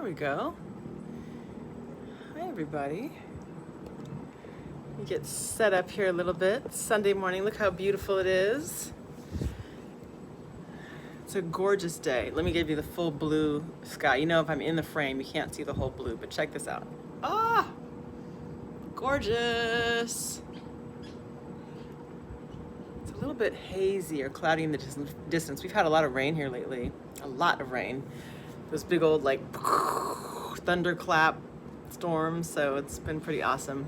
There we go. Hi, everybody. Let me get set up here a little bit. Sunday morning, look how beautiful it is. It's a gorgeous day. Let me give you the full blue sky. You know, if I'm in the frame, you can't see the whole blue, but check this out. Ah, gorgeous. It's a little bit hazy or cloudy in the distance. We've had a lot of rain here lately, a lot of rain. Those big old like thunderclap storms, so it's been pretty awesome.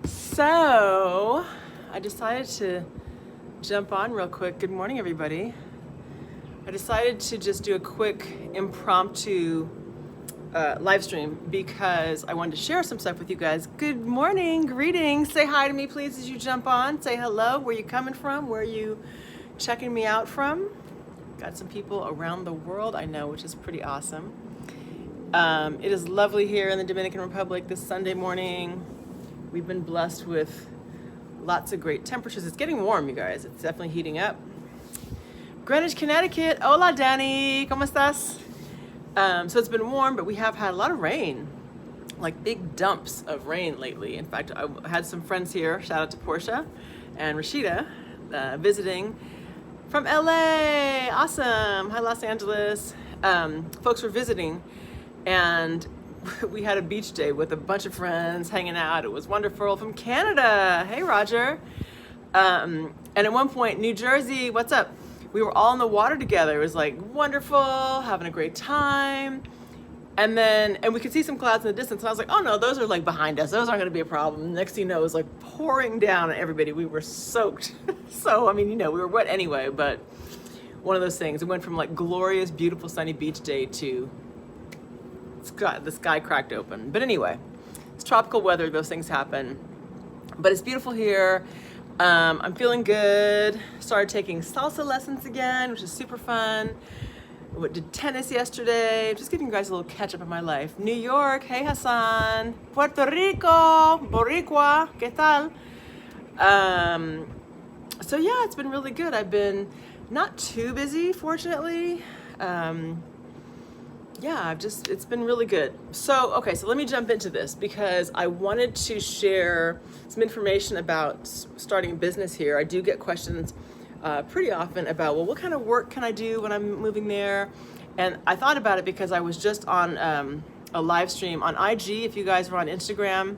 So I decided to jump on real quick. Good morning, everybody. I decided to just do a quick impromptu live stream because I wanted to share some stuff with you guys. Good morning, greetings. Say hi to me, please, as you jump on. Say hello. Where you coming from? Where are you checking me out from? Got some people around the world, I know, which is pretty awesome. It is lovely here in the Dominican Republic this Sunday morning. We've been blessed with lots of great temperatures. It's getting warm, you guys. It's definitely heating up. Greenwich, Connecticut. Hola, Danny. ¿Cómo estás? So it's been warm, but we have had a lot of rain, like big dumps of rain lately. In fact, I had some friends here, shout out to Portia and Rashida, visiting from LA. Awesome. Hi, Los Angeles. Folks were visiting, and we had a beach day with a bunch of friends hanging out. It was wonderful. From Canada. Hey, Roger. And at one point, New Jersey, what's up? We were all in the water together. It was like wonderful, having a great time. And we could see some clouds in the distance. And I was like, oh no, those are like behind us. Those aren't gonna be a problem. Next thing you know, it was like pouring down on everybody. We were soaked. So, I mean, you know, we were wet anyway, but one of those things. It went from like glorious, beautiful, sunny beach day to the sky cracked open. But anyway, it's tropical weather, those things happen. But it's beautiful here. I'm feeling good. Started taking salsa lessons again, which is super fun. Did tennis yesterday. Just giving you guys a little catch up of my life. New York, hey Hassan. Puerto Rico, Boricua, ¿qué tal? So yeah, it's been really good. I've been not too busy, fortunately. Yeah, it's been really good. So, okay, so let me jump into this because I wanted to share some information about starting a business here. I do get questions pretty often about, well, what kind of work can I do when I'm moving there? And I thought about it because I was just on a live stream on IG. If you guys are on Instagram,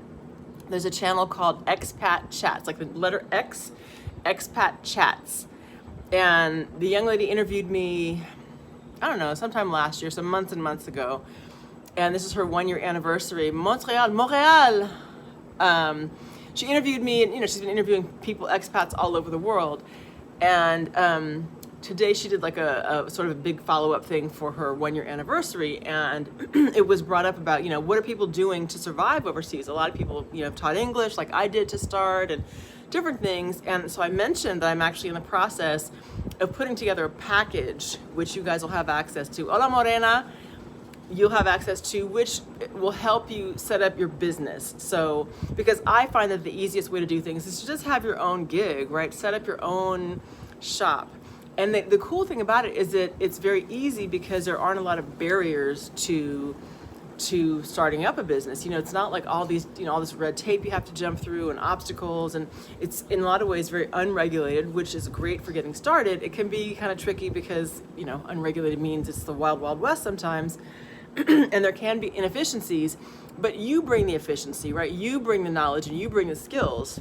there's a channel called Expat Chats, like the letter X, Expat Chats. And the young lady interviewed me, I don't know, sometime last year, some months and months ago. And this is her 1 year anniversary. Montreal. She interviewed me, and you know, she's been interviewing people, expats all over the world. And today she did like a sort of a big follow-up thing for her 1 year anniversary. And it was brought up about, you know, what are people doing to survive overseas? A lot of people, you know, have taught English like I did to start and different things. And so I mentioned that I'm actually in the process of putting together a package, which you guys will have access to. Hola, Morena. You'll have access to, which will help you set up your business. So, because I find that the easiest way to do things is to just have your own gig, right? Set up your own shop. And the cool thing about it is that it's very easy because there aren't a lot of barriers to starting up a business. You know, it's not like all these, you know, all this red tape you have to jump through and obstacles, and it's in a lot of ways very unregulated, which is great for getting started. It can be kind of tricky because, you know, unregulated means it's the wild, wild west sometimes, and there can be inefficiencies, but you bring the efficiency, right? You bring the knowledge and you bring the skills.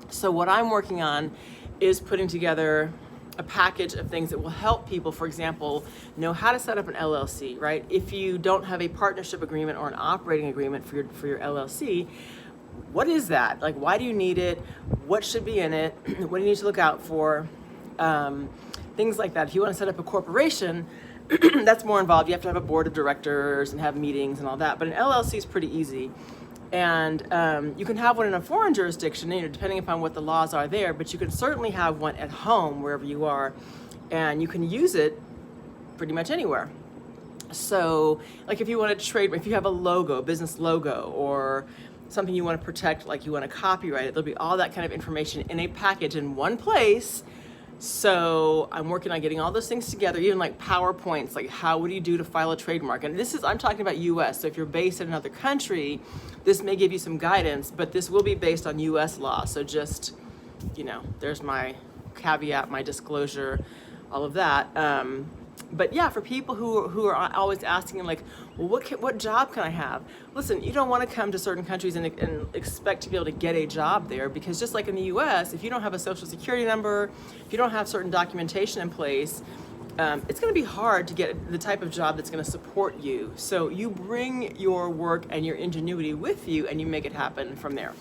So what I'm working on is putting together a package of things that will help people, for example, know how to set up an LLC, right? If you don't have a partnership agreement or an operating agreement for your LLC, what is that? Like, why do you need it? What should be in it? What do you need to look out for? Things like that. If you want to set up a corporation, that's more involved. You have to have a board of directors and have meetings and all that. But an LLC is pretty easy. And you can have one in a foreign jurisdiction, you know, depending upon what the laws are there, but you can certainly have one at home, wherever you are, and you can use it pretty much anywhere. So, like if you want to trade, if you have a logo, business logo, or something you want to protect, like you want to copyright it, there'll be all that kind of information in a package in one place So I'm working on getting all those things together, even like PowerPoints, like how would you do to file a trademark? And I'm talking about US. So if you're based in another country, this may give you some guidance, but this will be based on US law. So just, there's my caveat, my disclosure, all of that. But yeah, for people who are always asking like, well, what job can I have? Listen, you don't want to come to certain countries and expect to be able to get a job there, because just like in the US, if you don't have a social security number, if you don't have certain documentation in place, it's going to be hard to get the type of job that's going to support you. So you bring your work and your ingenuity with you and you make it happen from there.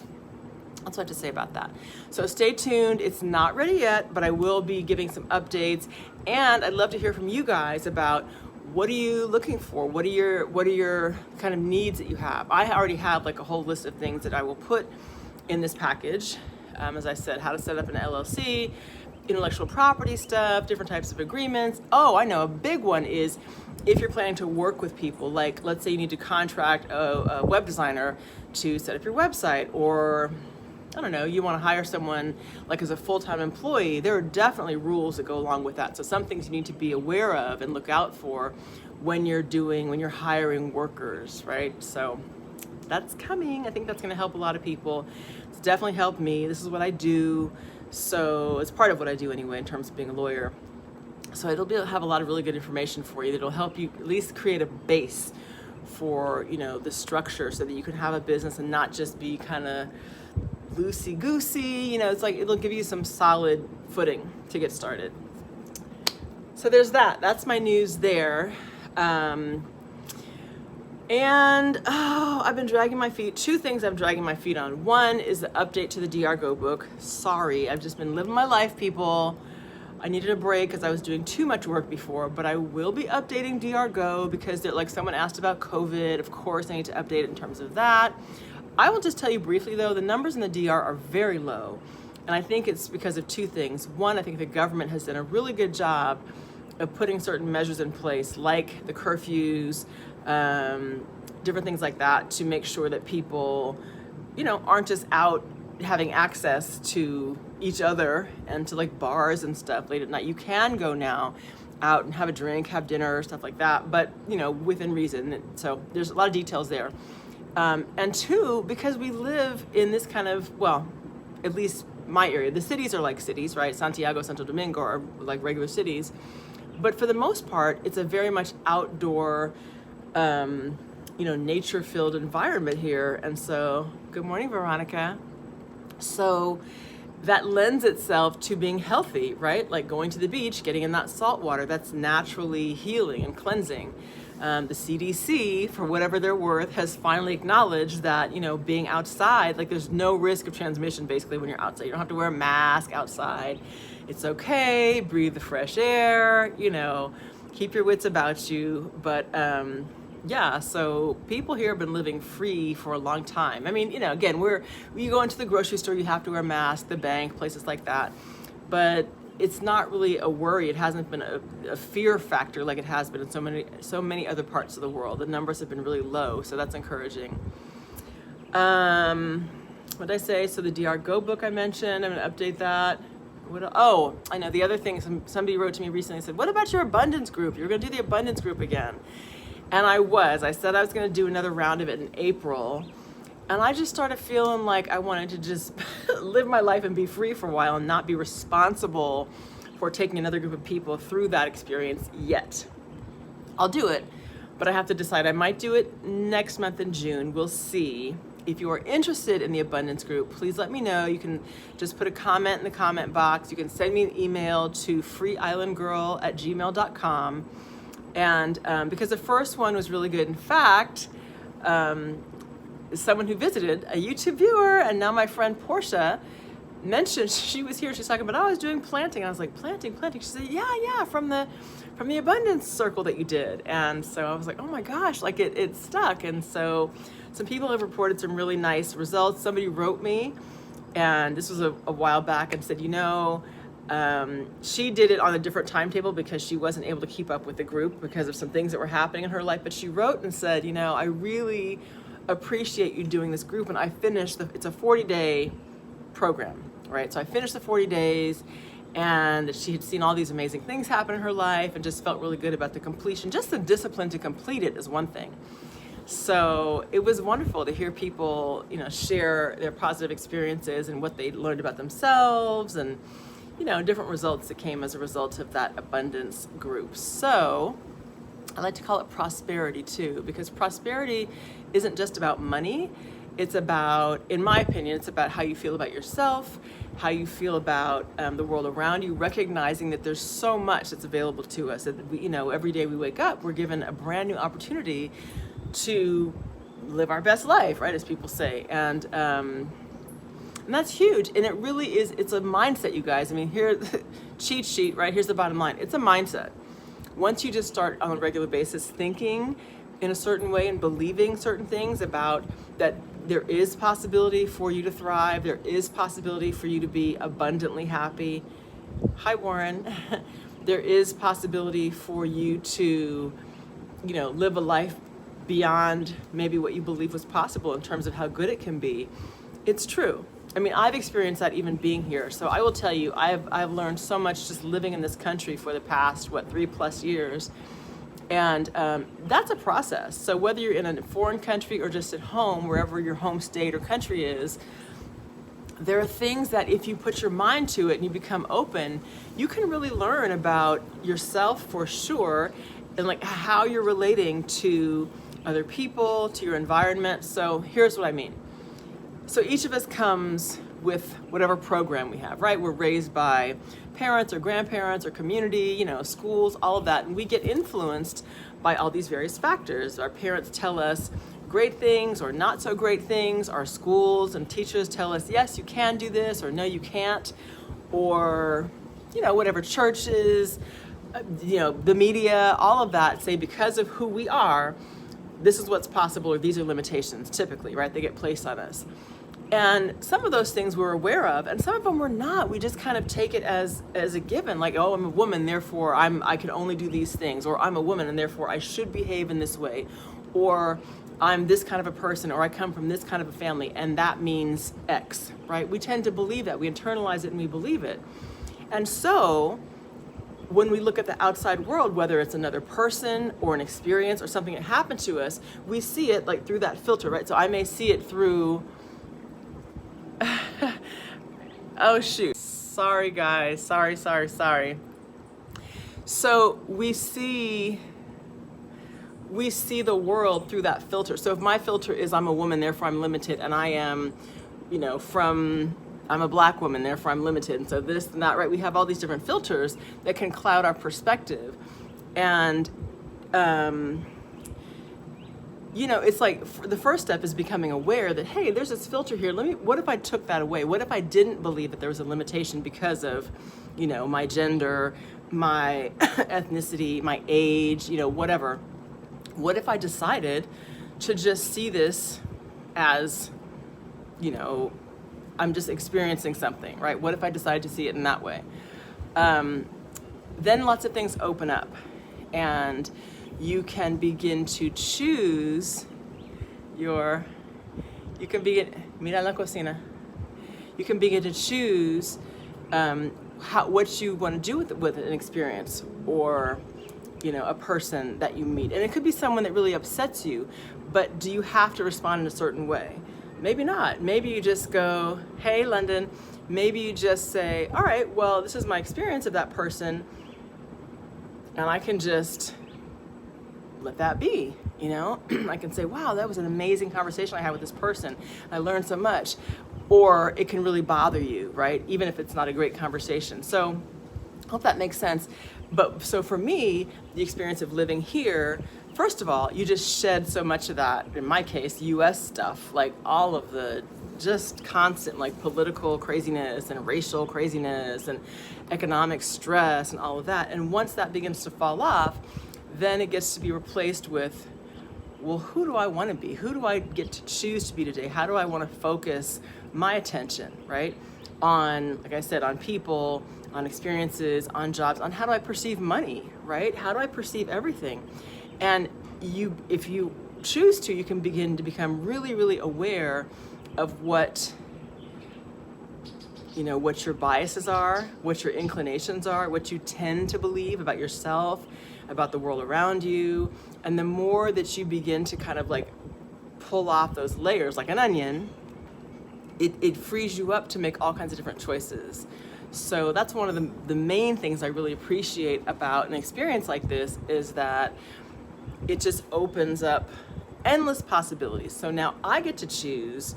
That's what I have to say about that. So stay tuned. It's not ready yet, but I will be giving some updates, and I'd love to hear from you guys about what are you looking for? What are your kind of needs that you have? I already have like a whole list of things that I will put in this package. As I said, how to set up an LLC, intellectual property stuff, different types of agreements. Oh, I know, a big one is if you're planning to work with people, like let's say you need to contract a web designer to set up your website, or I don't know, you want to hire someone like as a full-time employee, there are definitely rules that go along with that. So some things you need to be aware of and look out for when you're hiring workers, right? So that's coming. I think that's going to help a lot of people. It's definitely helped me. This is what I do. So it's part of what I do anyway in terms of being a lawyer. So it'll have a lot of really good information for you that'll help you at least create a base for, the structure so that you can have a business and not just be kind of loosey-goosey, it's like it'll give you some solid footing to get started. So there's that. That's my news there. I've been dragging my feet. Two things I'm dragging my feet on. One is the update to the DR Go book. Sorry, I've just been living my life, people. I needed a break because I was doing too much work before, but I will be updating DR Go because someone asked about COVID. Of course, I need to update it in terms of that. I will just tell you briefly though, the numbers in the DR are very low. And I think it's because of two things. One, I think the government has done a really good job of putting certain measures in place, like the curfews, different things like that, to make sure that people, aren't just out having access to each other and to like bars and stuff late at night. You can go now out and have a drink, have dinner, stuff like that, but within reason. So there's a lot of details there. And two, because we live in this kind of, at least my area, the cities are like cities, right? Santiago, Santo Domingo are like regular cities. But for the most part, it's a very much outdoor, nature-filled environment here. And so, good morning, Veronica. So that lends itself to being healthy, right? Like going to the beach, getting in that salt water, that's naturally healing and cleansing. The CDC, for whatever they're worth, has finally acknowledged that, being outside, like there's no risk of transmission basically when you're outside. You don't have to wear a mask outside. It's okay, breathe the fresh air, keep your wits about you. But so people here have been living free for a long time. I mean, again, you go into the grocery store, you have to wear a mask, the bank, places like that. But it's not really a worry. It hasn't been a fear factor like it has been in so many other parts of the world. The numbers have been really low, so that's encouraging. What did I say? So the DR Go book I mentioned, I'm going to update that. I know the other thing, somebody wrote to me recently and said, what about your abundance group? You're going to do the abundance group again. And I said I was going to do another round of it in April. And I just started feeling like I wanted to just live my life and be free for a while and not be responsible for taking another group of people through that experience yet. I'll do it, but I have to decide. I might do it next month in June. We'll see. If you are interested in the abundance group, please let me know. You can just put a comment in the comment box. You can send me an email to freeislandgirl@gmail.com. And because the first one was really good. In fact, someone who visited, a YouTube viewer, and now my friend Portia mentioned she was here. She's talking about, I was doing planting. And I was like, planting. She said, yeah, from the abundance circle that you did. And so I was like, oh my gosh, like it stuck. And so some people have reported some really nice results. Somebody wrote me, and this was a while back, and said, she did it on a different timetable because she wasn't able to keep up with the group because of some things that were happening in her life. But she wrote and said, I really appreciate you doing this group. And I finished it's a 40-day program, right? So I finished the 40 days and that she had seen all these amazing things happen in her life and just felt really good about the completion. Just the discipline to complete it is one thing. So it was wonderful to hear people, share their positive experiences and what they learned about themselves, and, different results that came as a result of that abundance group. So I like to call it prosperity too, because prosperity isn't just about money. It's about, in my opinion, it's about how you feel about yourself, how you feel about the world around you, recognizing that there's so much that's available to us. That we, every day we wake up, we're given a brand new opportunity to live our best life, right, as people say, and that's huge. And it really is. It's a mindset, you guys. I mean, here, cheat sheet, right? Here's the bottom line. It's a mindset. Once you just start on a regular basis thinking in a certain way and believing certain things about that, there is possibility for you to thrive. There is possibility for you to be abundantly happy. Hi, Warren. There is possibility for you to, live a life beyond maybe what you believe was possible in terms of how good it can be. It's true. I mean, I've experienced that even being here. So I will tell you, I've learned so much just living in this country for the past, 3+ years. And that's a process. So whether you're in a foreign country or just at home, wherever your home state or country is, there are things that if you put your mind to it and you become open, you can really learn about yourself for sure, and like how you're relating to other people, to your environment. So here's what I mean. So each of us comes with whatever program we have, right? We're raised by parents or grandparents or community, schools, all of that. And we get influenced by all these various factors. Our parents tell us great things or not so great things. Our schools and teachers tell us, yes, you can do this, or no, you can't. Or, whatever, churches, the media, all of that say because of who we are, this is what's possible, or these are limitations, typically, right? They get placed on us. And some of those things we're aware of, and some of them we're not. We just kind of take it as a given, like, oh, I'm a woman, therefore I can only do these things, or I'm a woman and therefore I should behave in this way, or I'm this kind of a person, or I come from this kind of a family, and that means X, right? We tend to believe that. We internalize it and we believe it. And so when we look at the outside world, whether it's another person or an experience or something that happened to us, we see it like through that filter, right? So I may see it through, oh shoot, sorry guys, sorry. So we see the world through that filter. So if my filter is I'm a woman, therefore I'm limited, and I am, I'm a black woman, therefore I'm limited, and so this and that, right? We have all these different filters that can cloud our perspective. And, it's like the first step is becoming aware that, hey, there's this filter here. What if I took that away? What if I didn't believe that there was a limitation because of, my gender, my ethnicity, my age, whatever? What if I decided to just see this as, I'm just experiencing something, right? What if I decide to see it in that way? Then lots of things open up, and you can begin to choose mira la cocina. You can begin to choose what you want to do with an experience, or a person that you meet. And it could be someone that really upsets you, but do you have to respond in a certain way? Maybe not. Maybe you just go, hey, London. Maybe you just say, all right, well, this is my experience of that person, and I can just let that be, I can say, wow, that was an amazing conversation I had with this person. I learned so much. Or it can really bother you, right? Even if it's not a great conversation. So I hope that makes sense. But so for me, the experience of living here, first of all, you just shed so much of that, in my case, US stuff, like all of the just constant like political craziness and racial craziness and economic stress and all of that. And once that begins to fall off, then it gets to be replaced with, well, who do I want to be? Who do I get to choose to be today? How do I want to focus my attention, right? On, like I said, on people, on experiences, on jobs, on how do I perceive money, right? How do I perceive everything? And if you choose to, you can begin to become really, really aware of what you know, what your biases are, what your inclinations are, what you tend to believe about yourself, about the world around you. And the more that you begin to kind of like pull off those layers like an onion, it frees you up to make all kinds of different choices. So that's one of the main things I really appreciate about an experience like this, is that it just opens up endless possibilities. So now I get to choose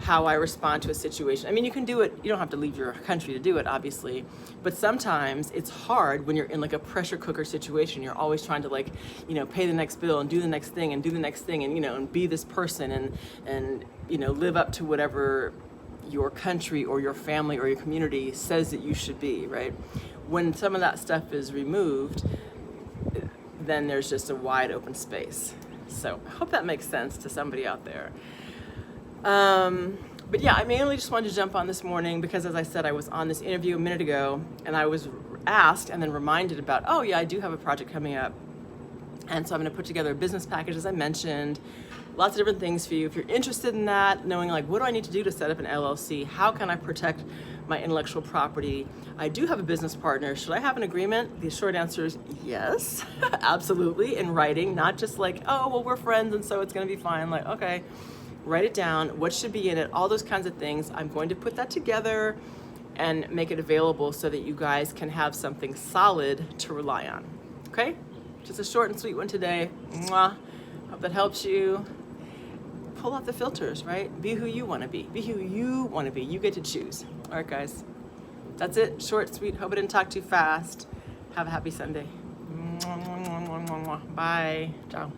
how I respond to a situation. I mean, you can do it, you don't have to leave your country to do it, obviously, but sometimes it's hard when you're in like a pressure cooker situation. You're always trying to like, you know, pay the next bill and do the next thing and do the next thing and, you know, and be this person and you know, live up to whatever your country or your family or your community says that you should be, right? When some of that stuff is removed, then there's just a wide open space. So I hope that makes sense to somebody out there. But yeah, I mainly just wanted to jump on this morning because, as I said, I was on this interview a minute ago and I was asked and then reminded about, oh yeah, I do have a project coming up. And so I'm going to put together a business package, as I mentioned, lots of different things for you. If you're interested in that, knowing like, what do I need to do to set up an LLC? How can I protect my intellectual property? I do have a business partner. Should I have an agreement? The short answer is yes, absolutely, in writing, not just like, oh, well, we're friends and so it's going to be fine. Like, okay, write it down, what should be in it, all those kinds of things. I'm going to put that together and make it available so that you guys can have something solid to rely on. Okay? Just a short and sweet one today. Mwah. Hope that helps you. Pull off the filters, right? Be who you want to be. Be who you want to be. You get to choose. All right, guys. That's it. Short, sweet. Hope I didn't talk too fast. Have a happy Sunday. Bye. Ciao.